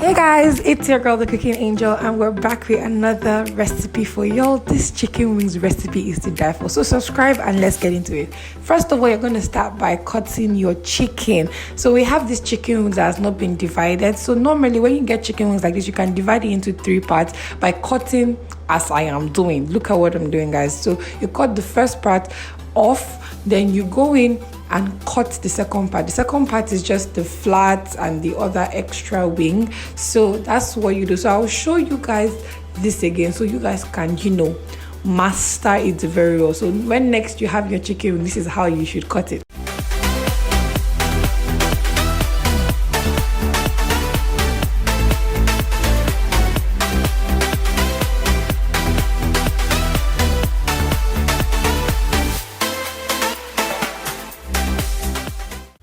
Hey guys, it's your girl the cooking angel and we're back with another recipe for y'all. This chicken wings recipe is to die for, so subscribe and let's get into it. First of all, you're going to start by cutting your chicken. So we have this chicken wings that has not been divided. So normally when you get chicken wings like this, you can divide it into 3 parts by cutting as I am doing. Look at what I'm doing, guys. So you cut the first part off, then you go in and cut the second part. The second part is just the flat and the other extra wing. So that's what you do. So I'll show you guys this again so you guys can, master it very well. So when next you have your chicken, this is how you should cut it.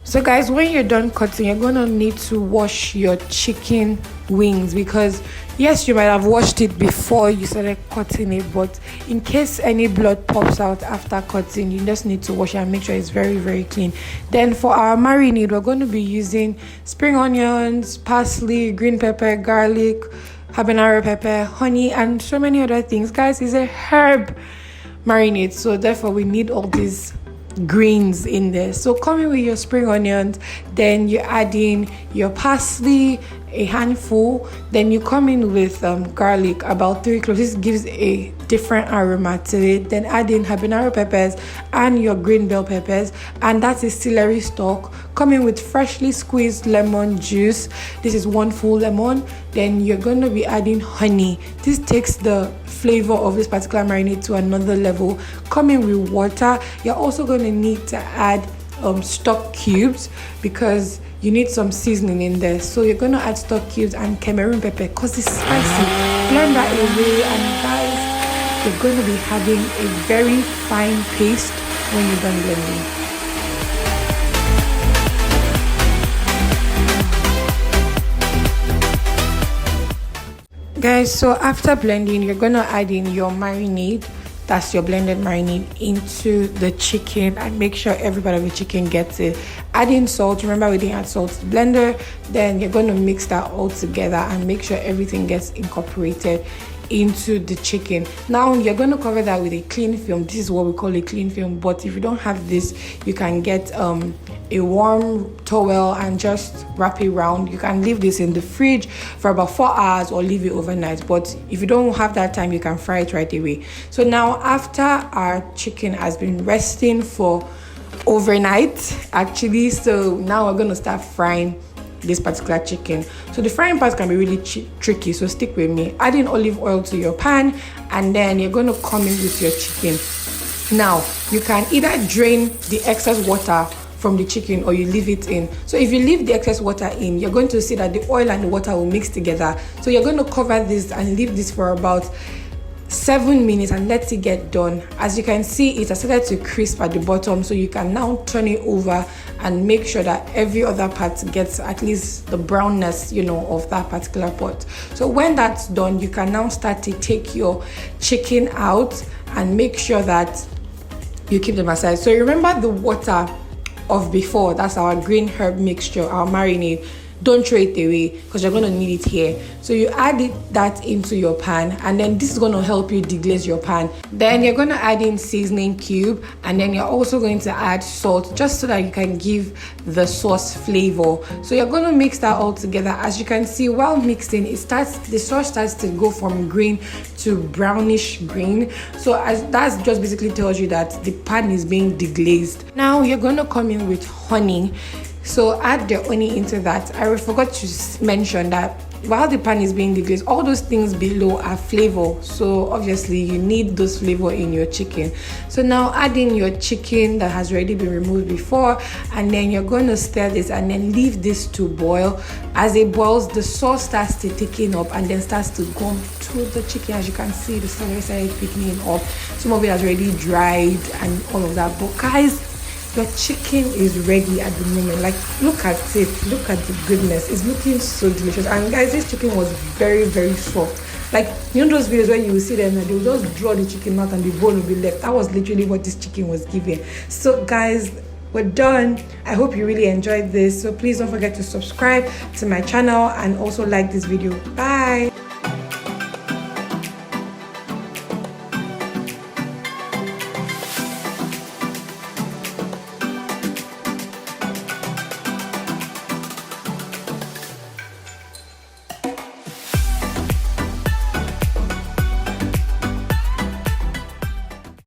So guys, when you're done cutting, you're gonna need to wash your chicken wings, because yes, you might have washed it before you started cutting it, but in case any blood pops out after cutting, you just need to wash it and make sure it's very, very clean. Then for our marinade, we're going to be using spring onions, parsley, green pepper, garlic, habanero pepper, honey, and so many other things. Guys, it's a herb marinade, so therefore we need all these greens in there. So come in with your spring onions, then you add in your parsley, a handful, then you come in with garlic, about 3 cloves. This gives a different aroma to it. Then add in habanero peppers and your green bell peppers, and that is celery stalk. Come in with freshly squeezed lemon juice. This is 1 full lemon. Then you're going to be adding honey. This takes the flavor of this particular marinade to another level. Come in with water. You're also going to need to add stock cubes because you need some seasoning in there. So you're going to add stock cubes and Cameroon pepper because it's spicy. Blend that away, and guys, you're going to be having a very fine paste when you're done blending. Guys, so after blending, you're going to add in your marinade. That's your blended marinade into the chicken, and make sure every part of the chicken gets it. Add in salt. Remember, we didn't add salt to the blender. Then you're going to mix that all together and make sure everything gets incorporated into the chicken. Now you're going to cover that with a cling film. This is what we call a cling film, but if you don't have this, you can get a warm towel and just wrap it around. You can leave this in the fridge for about 4 hours or leave it overnight, but if you don't have that time, you can fry it right away. So now after our chicken has been resting for overnight actually, so now we're going to start frying this particular chicken. So the frying part can be really tricky, so stick with me. Add in olive oil to your pan, and then you're going to come in with your chicken. Now you can either drain the excess water from the chicken or you leave it in. So if you leave the excess water in, you're going to see that the oil and the water will mix together. So you're going to cover this and leave this for about 7 minutes and let it get done. As you can see, it has started to crisp at the bottom, so you can now turn it over and make sure that every other part gets at least the brownness, of that particular pot. So when that's done, you can now start to take your chicken out and make sure that you keep them aside. So remember the water of before, that's our green herb mixture, our marinade. Don't throw it away because you're going to need it here. So you add that into your pan, and then this is going to help you deglaze your pan. Then you're going to add in seasoning cube, and then you're also going to add salt just so that you can give the sauce flavor. So you're going to mix that all together. As you can see, while mixing, the sauce starts to go from green to brownish green. So that just basically tells you that the pan is being deglazed. Now you're going to come in with honey. So add the honey into that. I forgot to mention that while the pan is being deglazed, all those things below are flavor. So obviously you need those flavor in your chicken. So now add in your chicken that has already been removed before, and then you're going to stir this and then leave this to boil. As it boils, the sauce starts to thicken up and then starts to go to the chicken. As you can see, the sauce already started thickening up. Some of it has already dried and all of that. But guys, your chicken is ready at the moment. Like, look at it, look at the goodness. It's looking so delicious. And guys, this chicken was very, very soft. Like, those videos where you will see them and they will just draw the chicken out and the bone will be left. That was literally what this chicken was giving. So guys, we're done. I hope you really enjoyed this, so please don't forget to subscribe to my channel and also like this video. Bye.